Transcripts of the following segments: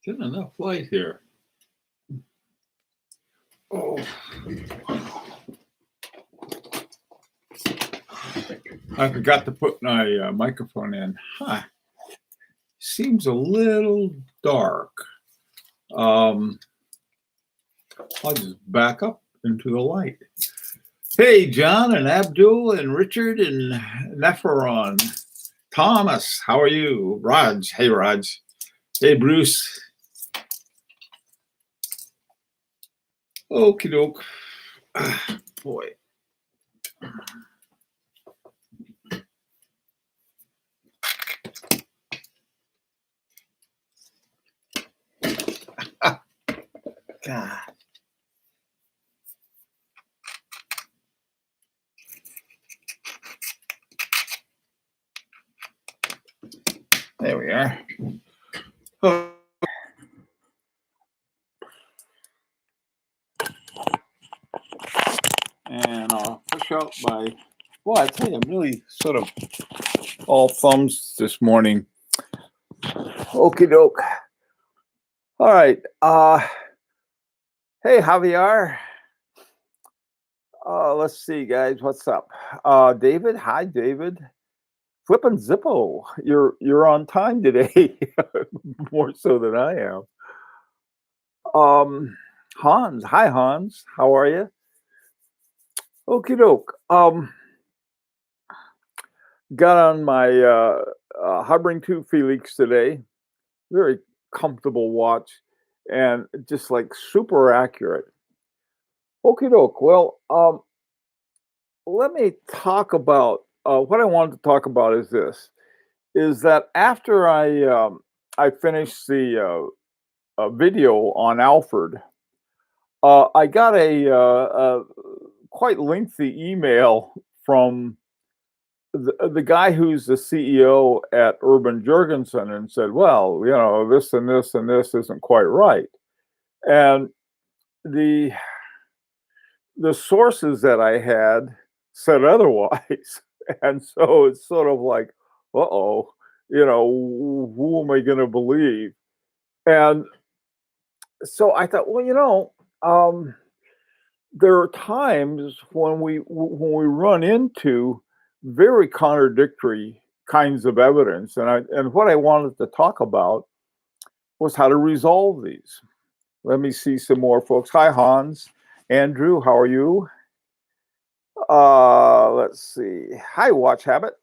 Getting enough light here. Oh. I forgot to put my microphone in. Seems a little dark. I'll just back up into the light. Hey, John and Abdul and Richard and Neferon. Thomas, how are you? Raj, hey, Raj. Hey, Bruce. Okie doke. Boy. God. There we are. Oh. And I'll push out my, boy, I tell you, I'm really sort of all thumbs this morning. Okie doke. All right. Hey, Javier. Let's see, guys. What's up? David. Hi, David. Flippin' Zippo. You're on time today. More so than I am. Hans. Hi, Hans. How are you? Okie doke. Got on my Hovering 2 Felix today. Very comfortable watch and just like super accurate. Okie doke. Well, let me talk about what I wanted to talk about is this: is that after I finished the video on Alfred, I got a quite lengthy email from the guy who's the CEO at Urban Jurgensen and said, well, you know, this and this and this isn't quite right. And the sources that I had said otherwise. And so it's sort of like, uh-oh, you know, who am I going to believe? And so I thought, well, you know, there are times when we run into very contradictory kinds of evidence, and what I wanted to talk about was how to resolve these. Let me see some more folks. Hi, Hans. Andrew, how are you? Let's see. Hi, Watch Habit.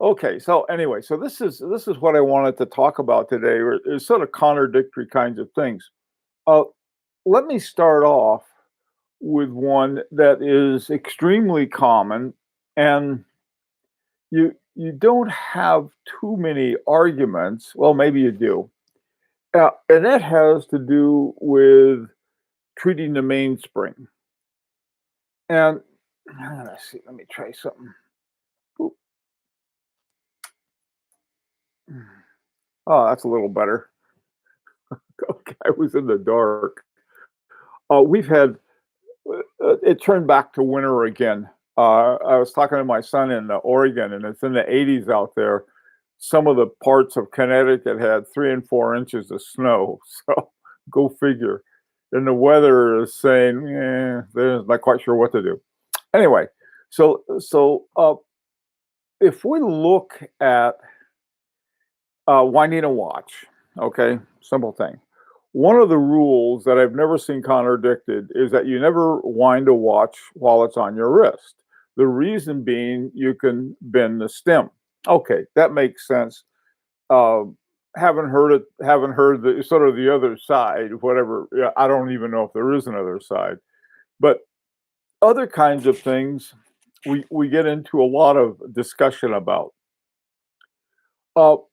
Okay, so anyway, so this is what I wanted to talk about today. There's sort of contradictory kinds of things. Let me start off with one that is extremely common, and you don't have too many arguments. Well, maybe you do. And that has to do with treating the mainspring. And let's see, let me try something. Oop. Oh, that's a little better. Okay, I was in the dark. We've had, it turned back to winter again. I was talking to my son in Oregon, and it's in the 80s out there. Some of the parts of Connecticut had 3 and 4 inches of snow. So go figure. And the weather is saying, they're not quite sure what to do. Anyway, so if we look at winding a watch, okay, simple thing. One of the rules that I've never seen contradicted is that you never wind a watch while it's on your wrist. The reason being you can bend the stem. Okay, that makes sense. Haven't heard the sort of the other side, whatever. Yeah, I don't even know if there is another side. But other kinds of things we get into a lot of discussion about.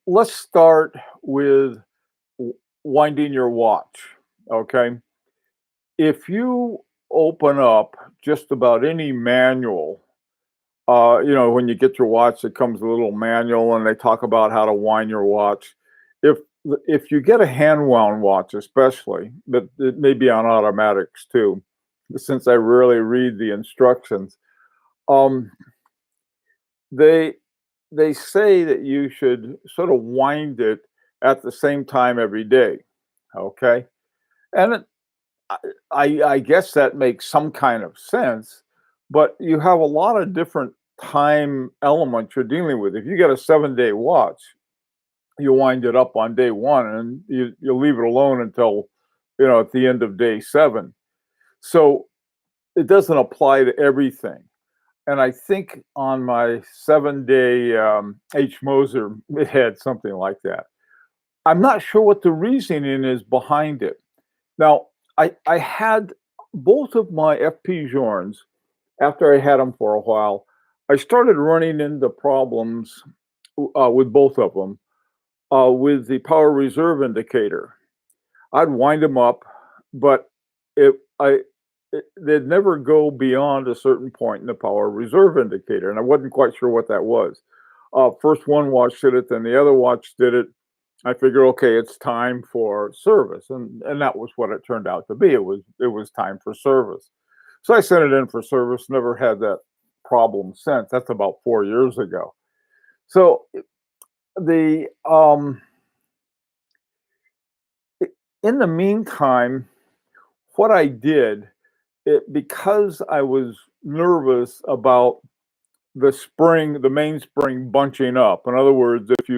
Let's start with winding your watch, okay? If you open up just about any manual, you know, when you get your watch, it comes with a little manual, and they talk about how to wind your watch. If you get a hand-wound watch, especially, but it may be on automatics too, since I rarely read the instructions, they say that you should sort of wind it at the same time every day. Okay. And I, I guess that makes some kind of sense, but you have a lot of different time elements you're dealing with. If you get a 7 day watch, you wind it up on day one and you leave it alone until, at the end of day seven. So it doesn't apply to everything. And I think on my 7 day H. Moser, it had something like that. I'm not sure what the reasoning is behind it. Now, I had both of my FP Journes after I had them for a while. I started running into problems with both of them with the power reserve indicator. I'd wind them up, but it I they'd never go beyond a certain point in the power reserve indicator, and I wasn't quite sure what that was. First one watch did it, then the other watch did it. I figured, okay, it's time for service, and that was what it turned out to be. It was time for service. So I sent it in for service. Never had that problem since. That's about 4 years ago. So the in the meantime, what I did, because I was nervous about the main spring bunching up. In other words, if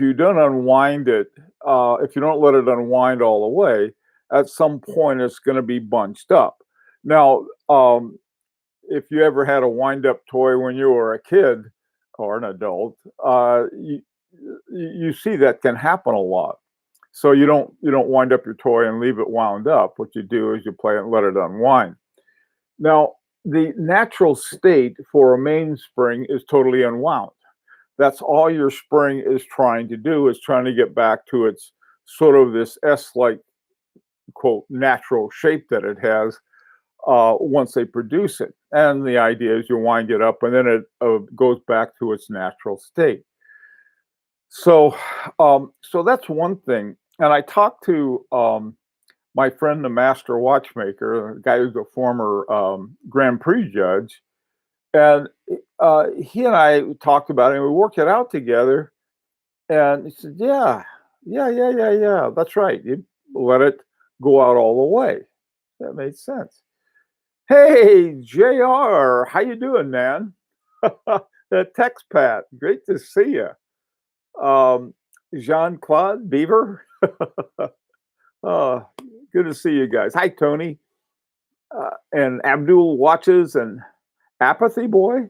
you don't unwind it, if you don't let it unwind all the way, at some point it's going to be bunched up. Now, if you ever had a wind up toy when you were a kid or an adult, you see that can happen a lot. So you don't wind up your toy and leave it wound up. What you do is you play it and let it unwind. Now, the natural state for a mainspring is totally unwound. That's all your spring is trying to do, is trying to get back to its sort of this S-like, quote, natural shape that it has once they produce it. And the idea is you wind it up and then it goes back to its natural state. So that's one thing. And I talked to my friend, the master watchmaker, a guy who's a former Grand Prix judge, and he and I talked about it, and we worked it out together. And he said, "Yeah, yeah, yeah, yeah, yeah. That's right. You let it go out all the way." That made sense. Hey, Jr., how you doing, man? The Pat, great to see you. Jean Claude Beaver. Oh, good to see you guys. Hi, Tony. And Abdul watches and Apathy Boy.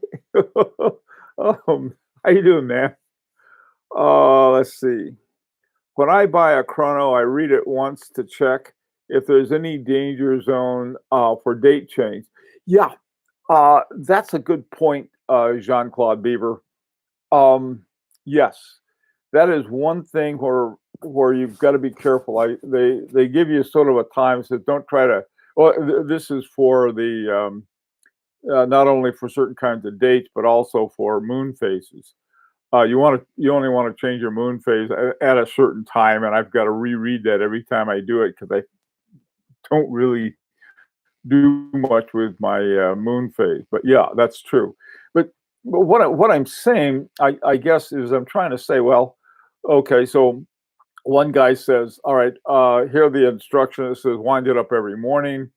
How you doing, man? Let's see. When I buy a chrono, I read it once to check if there's any danger zone for date change. Yeah, that's a good point, Jean-Claude Beaver. Yes, that is one thing where you've got to be careful. They give you sort of a time, so don't try to. Well, this is for the not only for certain kinds of dates, but also for moon phases. You only want to change your moon phase at a certain time, and I've got to reread that every time I do it because I don't really do much with my moon phase. But yeah, that's true. But what I'm saying, I guess, is I'm trying to say, well, okay, so one guy says, all right, here are the instructions. It says wind it up every morning,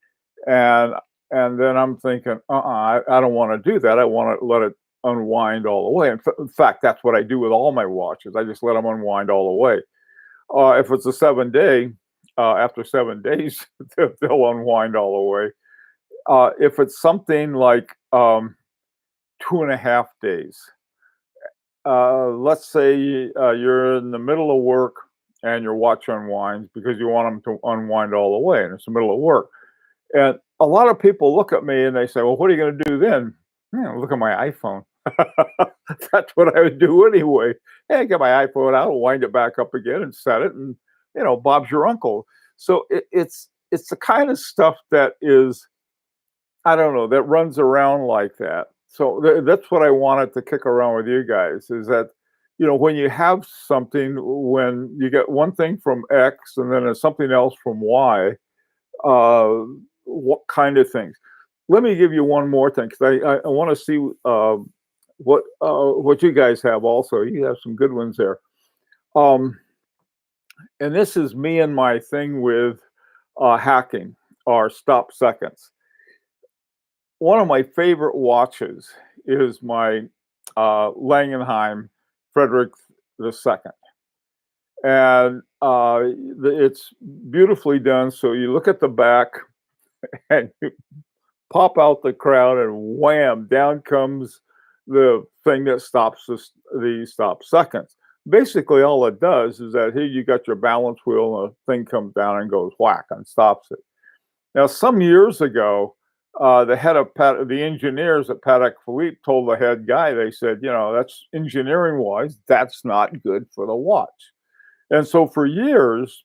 and and then I'm thinking, I don't want to do that. I want to let it unwind all the way. In fact, that's what I do with all my watches. I just let them unwind all the way. If it's a 7 day, after 7 days, they'll unwind all the way. If it's something like 2.5 days, let's say you're in the middle of work and your watch unwinds because you want them to unwind all the way, and it's the middle of work. And a lot of people look at me and they say, "Well, what are you going to do then?" Look at my iPhone. That's what I would do anyway. Hey, get my iPhone out, wind it back up again, and set it, and Bob's your uncle. So it's the kind of stuff that is, I don't know, that runs around like that. So that's what I wanted to kick around with you guys, is that, when you have something, when you get one thing from X and then there's something else from Y, uh, what kind of things? Let me give you one more thing, because I want to see what you guys have also. You have some good ones there. Um, And this is me and my thing with hacking or stop seconds. One of my favorite watches is my Langenheim Frederick II. And it's beautifully done. So you look at the back and you pop out the crown, and wham, down comes the thing that stops the stop seconds. Basically, all it does is that here you got your balance wheel, and the thing comes down and goes whack and stops it. Now, some years ago, the head of the engineers at Patek Philippe told the head guy, they said, that's engineering wise, that's not good for the watch. And so for years,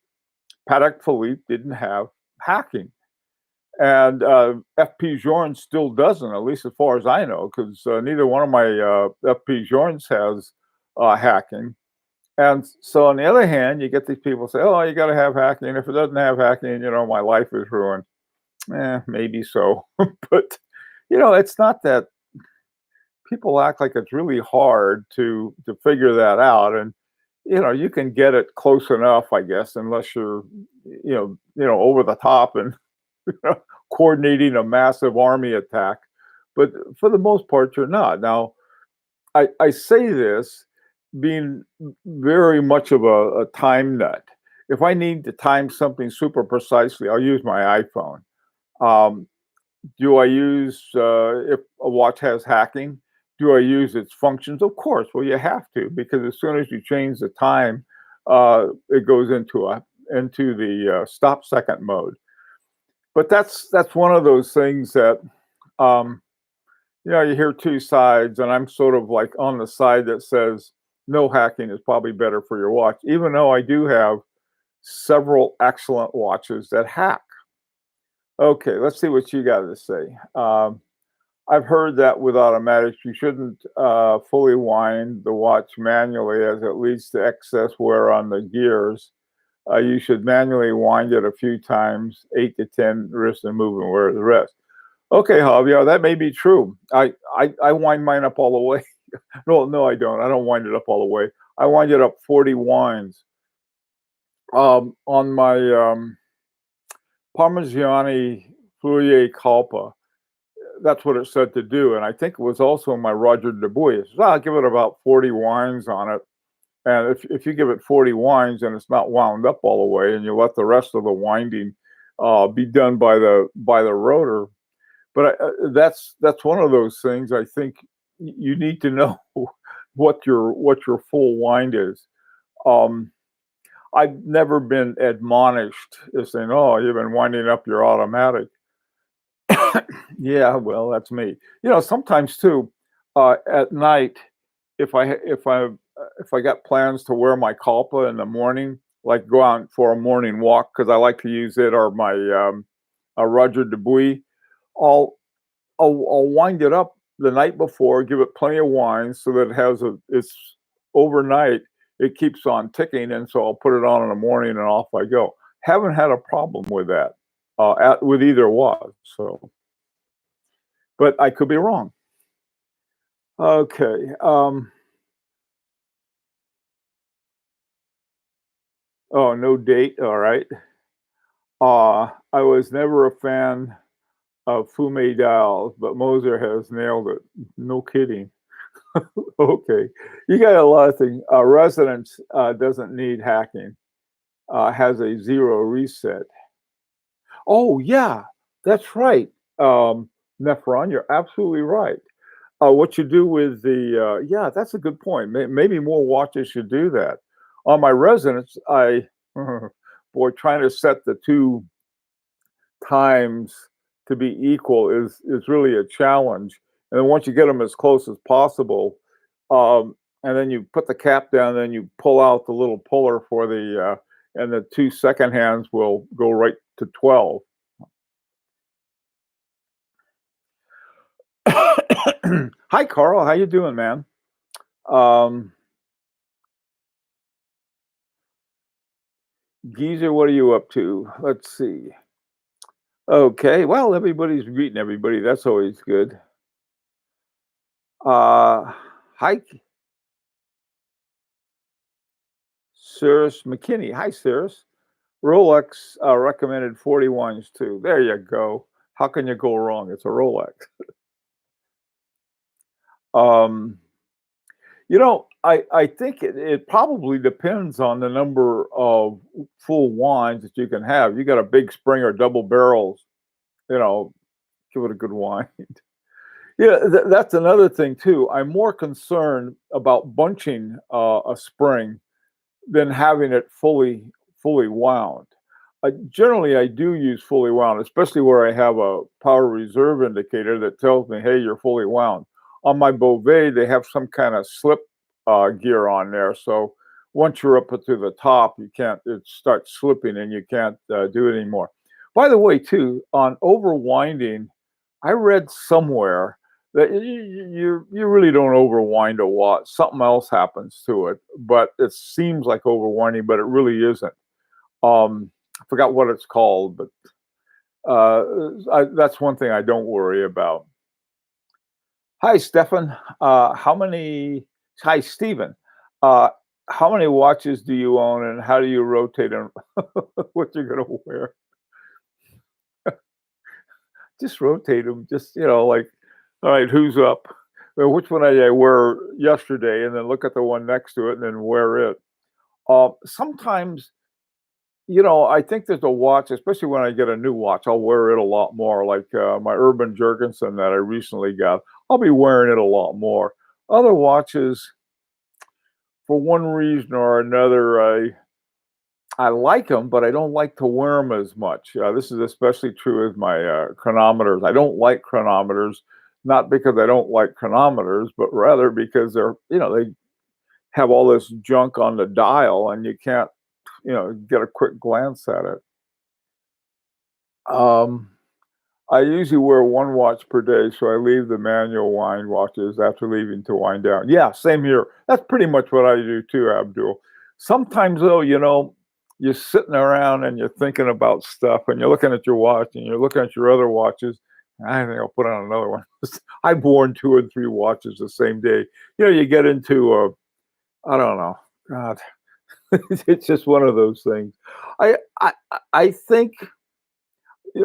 Patek Philippe didn't have hacking. And FP Journe still doesn't, at least as far as I know, because neither one of my FP Journes has hacking. And so, on the other hand, you get these people say, "Oh, you got to have hacking. If it doesn't have hacking, my life is ruined." Maybe so, but it's not that people act like it's really hard to figure that out, and you can get it close enough, I guess, unless you're over the top and coordinating a massive army attack. But for the most part, you're not. Now, I say this being very much of a time nut. If I need to time something super precisely, I'll use my iPhone. Um, do I use, if a watch has hacking, do I use its functions? Of course. Well, you have to, because as soon as you change the time, it goes into the stop second mode. But that's one of those things that um, you hear two sides, and I'm sort of like on the side that says no hacking is probably better for your watch, even though I do have several excellent watches that hack. Okay, let's see what you got to say. I've heard that with automatics, you shouldn't fully wind the watch manually, as it leads to excess wear on the gears. You should manually wind it a few times, 8 to 10 wrists, and move and wear the rest. Okay, Javier, that may be true. I wind mine up all the way. No, I don't. I don't wind it up all the way. I wind it up 40 winds. On my Parmigiani Foulier Calpa, that's what it said to do. And I think it was also my Roger Dubuis. It says, I'll give it about 40 winds on it. And if you give it 40 winds and it's not wound up all the way, and you let the rest of the winding be done by the rotor, but that's one of those things. I think you need to know what your full wind is. Um, I've never been admonished as saying, "Oh, you've been winding up your automatic." Yeah, well, that's me. Sometimes too, at night, if I got plans to wear my Kalpa in the morning, like go out for a morning walk, because I like to use it, or my Roger Dubuis, I'll I'll wind it up the night before, give it plenty of wine so that it's overnight. It keeps on ticking, and so I'll put it on in the morning and off I go. Haven't had a problem with that with either watch. So, but I could be wrong. Okay. Oh, no date. All right. I was never a fan of Fume dials, but Moser has nailed it. No kidding. Okay. You got a lot of things. Resonance doesn't need hacking, has a zero reset. Oh, yeah, that's right. Nephron, you're absolutely right. What you do with yeah, that's a good point. Maybe more watches should do that. On my Resonance, boy, trying to set the two times to be equal is really a challenge. And then once you get them as close as possible, and then you put the cap down, then you pull out the little puller for and the 2 second hands will go right to 12. Hi, Carl. How you doing, man? Um, Geezer, what are you up to? Let's see. Okay, well, everybody's greeting everybody. That's always good. Hi, Cirrus McKinney. Hi, Cirrus. Rolex recommended 40 wines too. There you go. How can you go wrong? It's a Rolex. Um, I think it probably depends on the number of full wines that you can have. You got a big Springer double barrels, you know, give it a good wine. Yeah, that's another thing too. I'm more concerned about bunching a spring than having it fully wound. Generally, I do use fully wound, especially where I have a power reserve indicator that tells me, "Hey, you're fully wound." On my Beauvais, they have some kind of slip gear on there, so once you're up to the top, you can't. It starts slipping, and you can't do it anymore. By the way, too, on overwinding, I read somewhere that you really don't overwind a watch. Something else happens to it, but it seems like overwinding, but it really isn't. I forgot what it's called, but that's one thing I don't worry about. Hi, Stefan. How many? Hi, Stephen. Uh, how many watches do you own, and how do you rotate them? What you're gonna wear? Just rotate them. Just like, all right, who's up? Well, which one did I wear yesterday, and then look at the one next to it, and then wear it. Sometimes, I think there's a watch, especially when I get a new watch, I'll wear it a lot more. Like my Urban Jurgensen that I recently got, I'll be wearing it a lot more. Other watches, for one reason or another, I like them, but I don't like to wear them as much. This is especially true with my chronometers. I don't like chronometers, not because I don't like chronometers, but rather because they have all this junk on the dial, and you can't, get a quick glance at it. Um, I usually wear one watch per day, so I leave the manual wind watches after leaving to wind down. Yeah, same here. That's pretty much what I do too, Abdul. Sometimes though, you're sitting around and you're thinking about stuff, and you're looking at your watch and you're looking at your other watches. I think I'll put on another one. I've worn 2 and 3 watches the same day. You get into I don't know. God, it's just one of those things. I I I think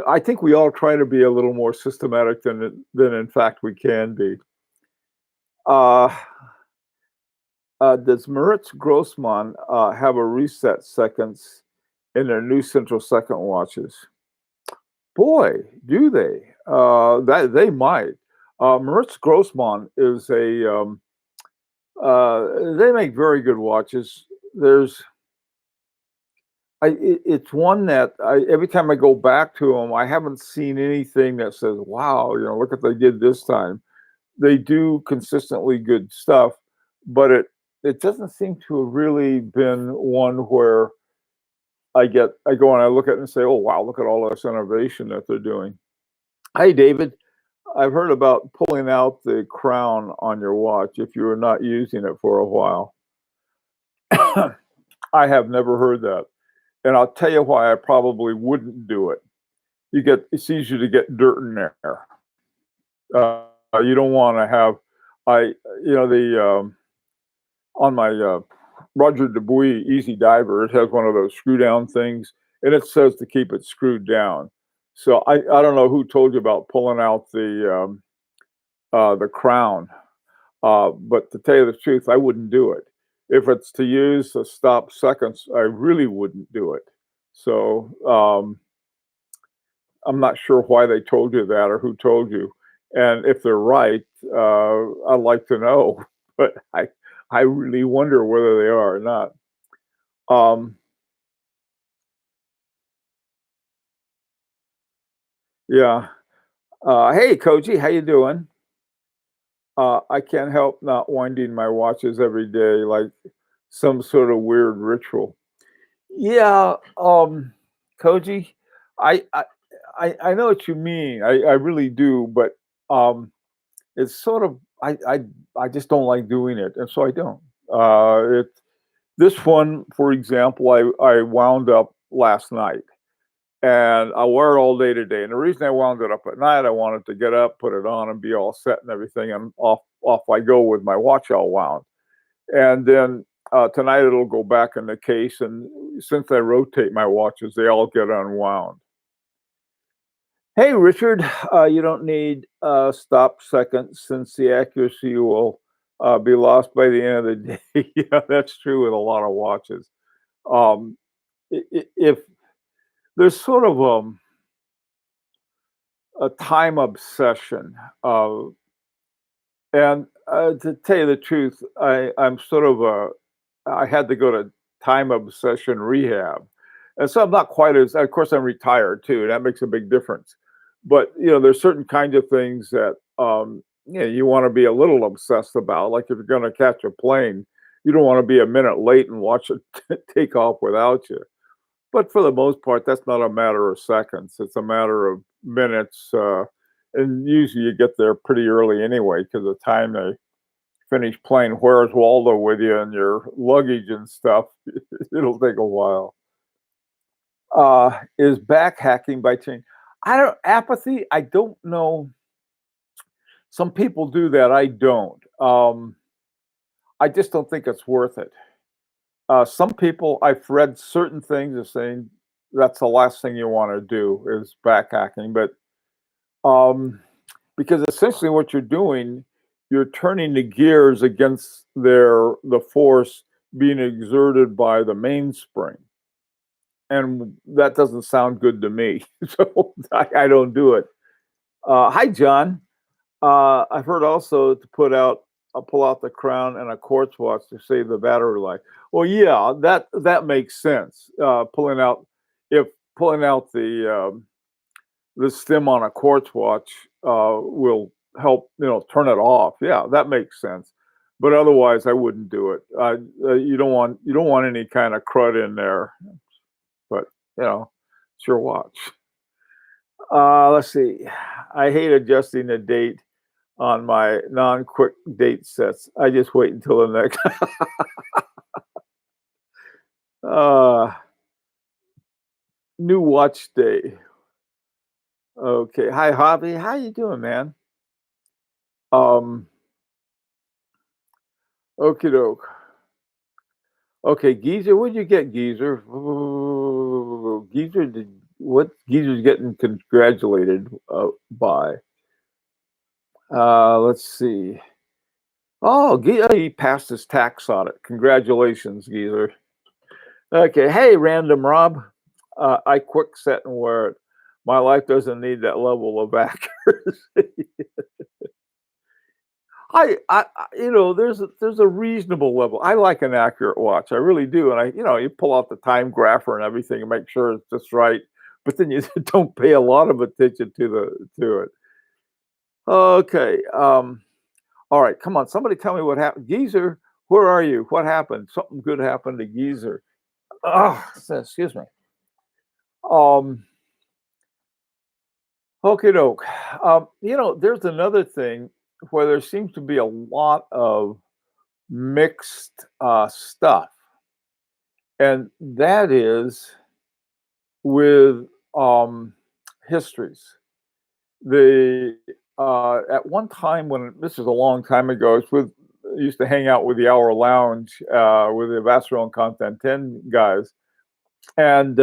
I think we all try to be a little more systematic than in fact we can be. Uh, does Moritz Grossman have a reset seconds in their new Central Second watches? Boy, do they? That they might. Moritz Grossman is they make very good watches. It's one that every time I go back to them, I haven't seen anything that says, "Wow, look what they did this time." They do consistently good stuff, but it doesn't seem to have really been one where I go and I look at it and say, "Oh wow, look at all this innovation that they're doing." Hey, David, I've heard about pulling out the crown on your watch if you are not using it for a while. I have never heard that. And I'll tell you why I probably wouldn't do it. It's easier to get dirt in there. You don't want to have, I, the on my Roger Dubuis Easy Diver, it has one of those screw down things, and it says to keep it screwed down. So I don't know who told you about pulling out the crown, but to tell you the truth, I wouldn't do it. If it's to use to stop seconds, I really wouldn't do it. So I'm not sure why they told you that or who told you. And if they're right, I'd like to know. But I really wonder whether they are or not. Um, yeah. Hey, Koji, how you doing? I can't help not winding my watches every day, like some sort of weird ritual. Yeah, Koji, I I I know what you mean. I really do, but it's sort of I just don't like doing it, and so I don't. It This one, for example, I wound up last night, and I wear it all day today. And the reason I wound it up at night, I wanted to get up, put it on, and be all set and everything, and off I go with my watch all wound. And then Tonight it'll go back in the case, and since I rotate my watches, they all get unwound. Hey, Richard, you don't need stop seconds since the accuracy will be lost by the end of the day. Yeah, that's true with a lot of watches. Um, if there's sort of a time obsession, uh, and to tell you the truth, I'm sort of I had to go to time obsession rehab, and so I'm not quite as. Of course, I'm retired too, and that makes a big difference. But there's certain kinds of things that you want to be a little obsessed about. Like if you're going to catch a plane, you don't want to be a minute late and watch it take off without you. But for the most part, that's not a matter of seconds. It's a matter of minutes. And usually you get there pretty early anyway, because the time they finish playing Where's Waldo with you and your luggage and stuff, it'll take a while. Is back hacking by change? I don't apathy. I don't know. Some people do that. I don't. I just don't think it's worth it. Some people, I've read certain things are saying that's the last thing you want to do is back hacking, but um, because essentially what you're doing, you're turning the gears against the force being exerted by the mainspring, and that doesn't sound good to me. So I don't do it. Hi, John. I've heard also to pull out the crown and a quartz watch to save the battery life. Well, yeah, that makes sense. If pulling out the stem on a quartz watch will help, turn it off. Yeah, that makes sense. But otherwise, I wouldn't do it. You don't want any kind of crud in there. But it's your watch. Let's see. I hate adjusting the date on my non-quick date sets. I just wait until the next. uh, New watch day. Okay. Hi, Hobby. How you doing, man? Um, Okie doke. Okay, Geezer, what'd you get, Geezer? Geezer, what Geezer's getting congratulated by? Let's see. Oh, he passed his tax audit. Congratulations, Geezer. Okay, hey, random Rob. I quick set and wear it. My life doesn't need that level of accuracy. There's a reasonable level. I like an accurate watch. I really do. And you pull out the time grapher and everything and make sure it's just right. But then you don't pay a lot of attention to it. Okay. All right. Come on. Somebody tell me what happened. Geezer, where are you? What happened? Something good happened to Geezer. Oh, excuse me. Okay, doke. There's another thing where there seems to be a lot of mixed stuff, and that is with histories. The At one time, when this is a long time ago, I used to hang out with the Hour Lounge with the Vasseron and Content 10 guys, and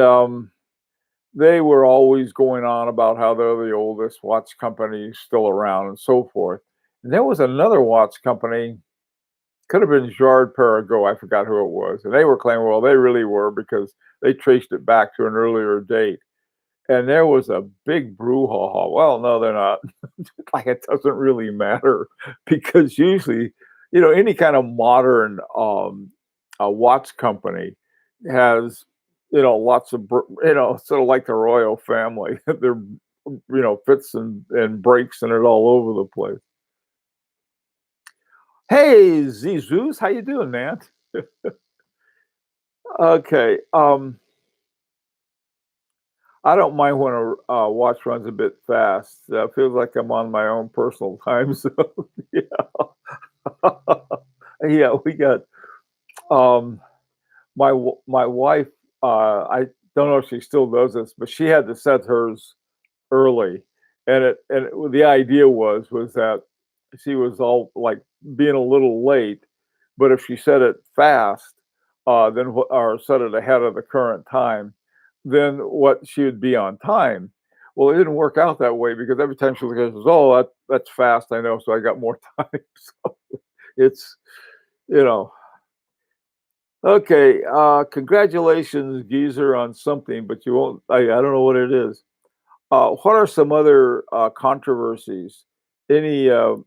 they were always going on about how they're the oldest watch company still around and so forth. And there was another watch company, could have been Girard-Perregaux, I forgot who it was. And they were claiming, well, they really were because they traced it back to an earlier date. And there was a big brouhaha. Well, no, they're not. Like it doesn't really matter because usually, any kind of modern watch company has lots of sort of like the royal family. They're fits and breaks and it all over the place. Hey, Zizuz, how you doing, man? Okay. I don't mind when a watch runs a bit fast. Feels like I'm on my own personal time zone. Yeah. Yeah, we got um my wife, I don't know if she still does this, but she had to set hers early, the idea was that she was all like being a little late, But if she said it fast, then or said it ahead of the current time, then what she would be on time. Well, it didn't work out that way because every time she goes, "Oh, that's fast, I know, so I got more time." So it's you know okay. Congratulations, geezer, on something, but you won't. I don't know what it is. What are some other controversies? Any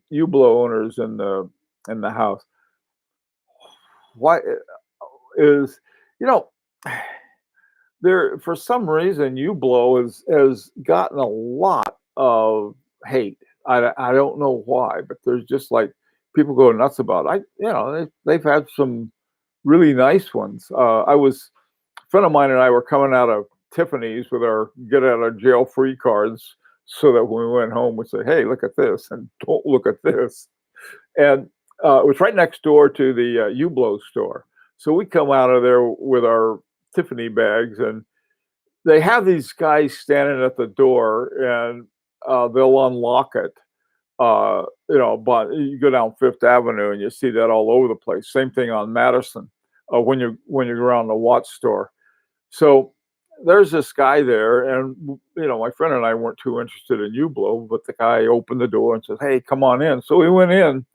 U-blow owners in the house? Why is you know there for some reason U-blow has gotten a lot of hate. I don't know why, but there's just like people go nuts about it. They've had some really nice ones. I was a friend of mine and I were coming out of Tiffany's with our get out of jail free cards so that when we went home, we say, "Hey, look at this," and "Don't look at this." And it was right next door to the U-blow store. So we come out of there with our Tiffany bags, and they have these guys standing at the door, and they'll unlock it. But you go down Fifth Avenue, and you see that all over the place. Same thing on Madison when you go around the watch store. So there's this guy there, and my friend and I weren't too interested in U-blow, but the guy opened the door and says, "Hey, come on in." So we went in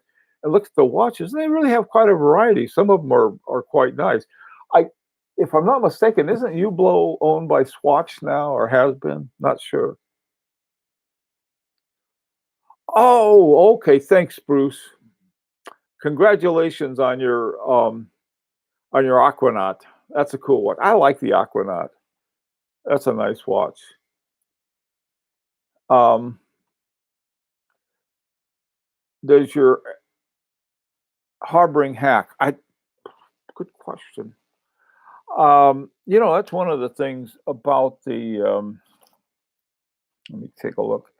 and looked at the watches, and they really have quite a variety. Some of them are quite nice. I, if I'm not mistaken, isn't U-blow owned by Swatch now, or has been? Not sure. Oh, okay. Thanks, Bruce. Congratulations on your Aquanaut. That's a cool one. I like the Aquanaut. That's a nice watch. Um, does your harboring hack? I Good question. That's one of the things about the. Let me take a look.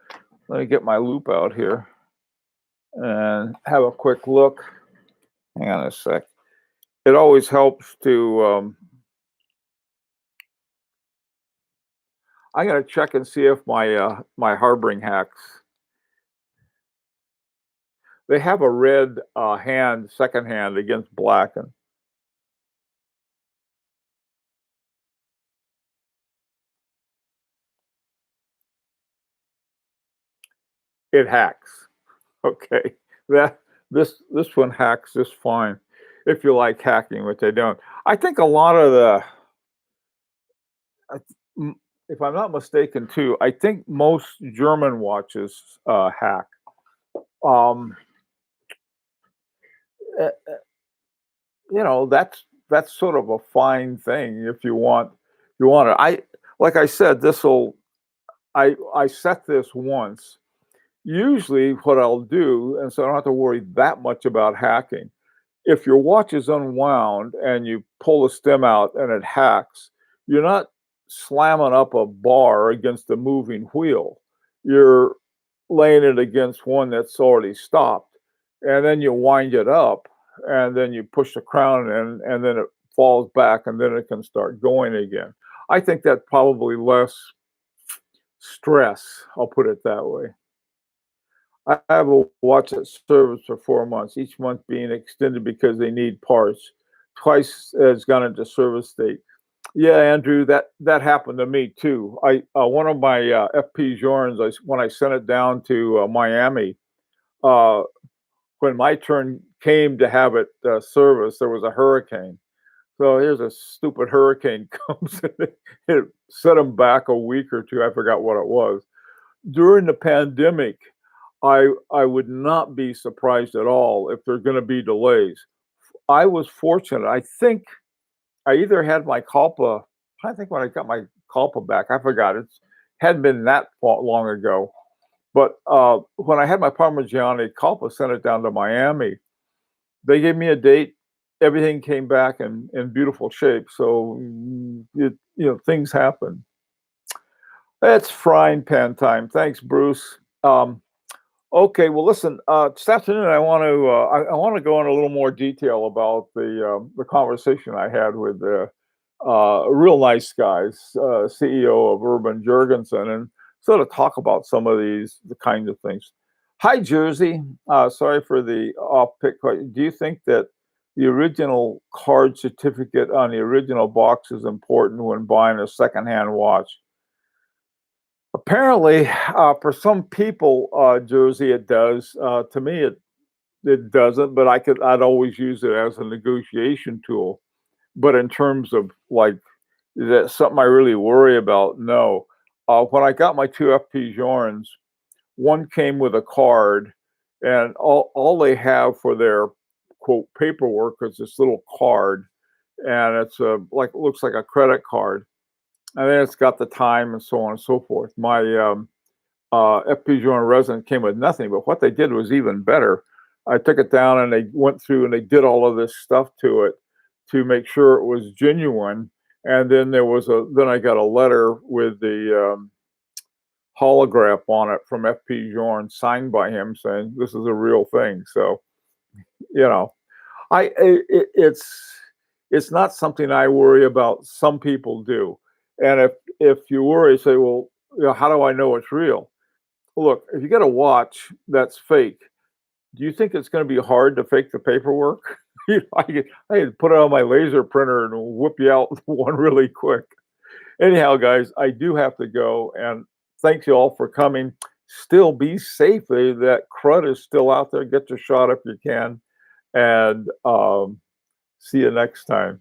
Let me get my loop out here and have a quick look. Hang on a sec. It always helps to. I gotta check and see if my harboring hacks. They have a red hand, second hand against black, and it hacks. Okay, that this one hacks just fine. If you like hacking, which I don't. I think a lot of I th- m- if I'm not mistaken, too, I think most German watches hack. Um, eh, that's sort of a fine thing if you want it. Like I said, I set this once. Usually, what I'll do, and so I don't have to worry that much about hacking. If your watch is unwound and you pull the stem out and it hacks, you're not slamming up a bar against a moving wheel. You're laying it against one that's already stopped. And then you wind it up and then you push the crown in and then it falls back and then it can start going again. I think that's probably less stress. I'll put it that way. I have a watch that serves for 4 months, each month being extended because they need parts. Twice has gone into service state. Yeah, Andrew, that happened to me too. I One of my FP Journs, when I sent it down to Miami, uh, when my turn came to have it serviced, there was a hurricane. So here's a stupid hurricane comes and it set them back a week or two. I forgot what it was during the pandemic. I would not be surprised at all if there's going to be delays. I was fortunate. I think I either had my Culpa. I think when I got my Culpa back, I forgot it hadn't been that long ago. But when I had my Parmigiani Culpa, sent it down to Miami. They gave me a date. Everything came back in beautiful shape. So things happen. It's frying pan time. Thanks, Bruce. Okay, well, listen. This afternoon, I want to go in a little more detail about the conversation I had with a real nice guys, CEO of Urban Jurgensen, and sort of talk about some of the kinds of things. Hi, Jersey. Sorry for the off pick. Do you think that the original card certificate on the original box is important when buying a secondhand watch. Apparently, for some people, Jersey, it does. To me, it doesn't, but I'd always use it as a negotiation tool. But in terms of like, is that something I really worry about? No. When I got my two FP Journes, one came with a card, and all they have for their quote paperwork is this little card, and it's a like looks like a credit card, and then it's got the time and so on and so forth. My FP Journe resident came with nothing, but what they did was even better. I took it down and they went through and they did all of this stuff to it to make sure it was genuine. And then then I got a letter with the holograph on it from FP Journe signed by him saying this is a real thing. So, you know, it's not something I worry about. Some people do. And if you worry, say, well, how do I know it's real? Look, if you get a watch that's fake, do you think it's going to be hard to fake the paperwork? I could put it on my laser printer and whip you out one really quick. Anyhow, guys, I do have to go. And thanks you all for coming. Still be safe. That crud is still out there. Get your shot if you can. And see you next time.